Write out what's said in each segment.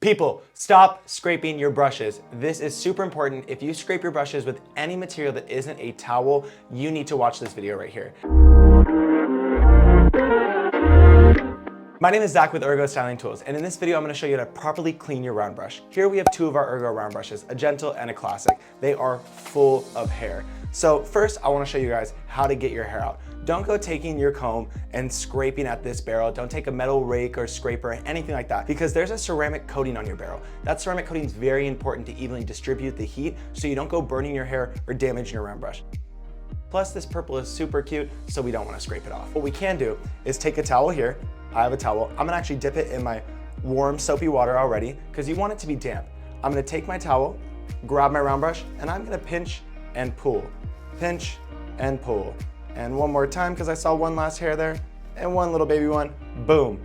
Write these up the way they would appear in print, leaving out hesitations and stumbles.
People, stop scraping your brushes. This is super important. If you scrape your brushes with any material that isn't a towel, you need to watch this video right here. My name is Zach with ERGO Styling Tools, and in this video I'm going to show you how to properly clean your round brush. Here we have two of our ERGO round brushes, a gentle and a classic. They are full of hair. So first I want to show you guys how to get your hair out. Don't go taking your comb and scraping at this barrel. Don't take a metal rake or scraper or anything like that, because there's a ceramic coating on your barrel. That ceramic coating is very important to evenly distribute the heat so you don't go burning your hair or damaging your round brush. Plus this purple is super cute, so we don't want to scrape it off. What we can do is take a towel here. I have a towel. I'm gonna actually dip it in my warm soapy water already because you want it to be damp. I'm gonna take my towel, grab my round brush, and I'm gonna pinch and pull. Pinch and pull. And one more time because I saw one last hair there, and one little baby one, boom.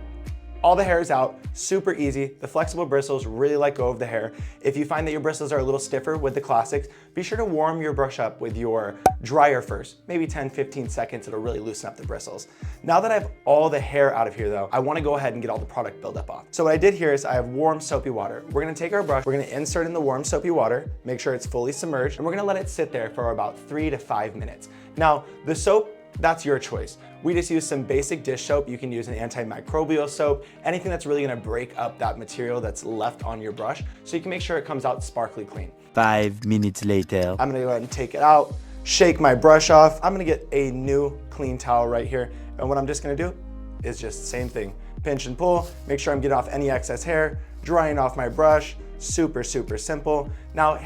All the hair is out, super easy. The flexible bristles really let go of the hair. If you find that your bristles are a little stiffer with the classics, be sure to warm your brush up with your dryer first, maybe 10-15 seconds, it'll really loosen up the bristles. Now that I have all the hair out of here though, I wanna go ahead and get all the product buildup off. So what I did here is I have warm soapy water. We're gonna take our brush, we're gonna insert in the warm soapy water, make sure it's fully submerged, and we're gonna let it sit there for about 3 to 5 minutes. Now, the soap, that's your choice. We just use some basic dish soap. You can use an antimicrobial soap, anything that's really gonna break up that material that's left on your brush so you can make sure it comes out sparkly clean. 5 minutes later. I'm gonna go ahead and take it out, shake my brush off. I'm gonna get a new clean towel right here. And what I'm just gonna do is just the same thing. Pinch and pull, make sure I'm getting off any excess hair, drying off my brush. Super, super simple. Now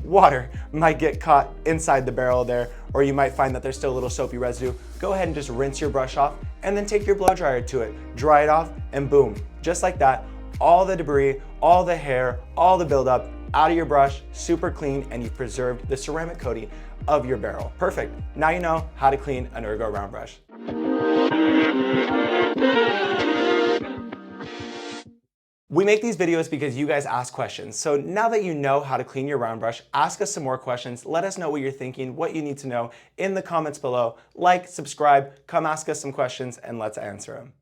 water might get caught inside the barrel there, or you might find that there's still a little soapy residue. Go ahead and just rinse your brush off and then take your blow dryer to it, dry it off, and boom, just like that, all the debris, all the hair, all the buildup out of your brush, super clean, and you've preserved the ceramic coating of your barrel. Perfect. Now you know how to clean an ERGO round brush. We make these videos because you guys ask questions. So now that you know how to clean your round brush, ask us some more questions. Let us know what you're thinking, what you need to know in the comments below. Like, subscribe, come ask us some questions, and let's answer them.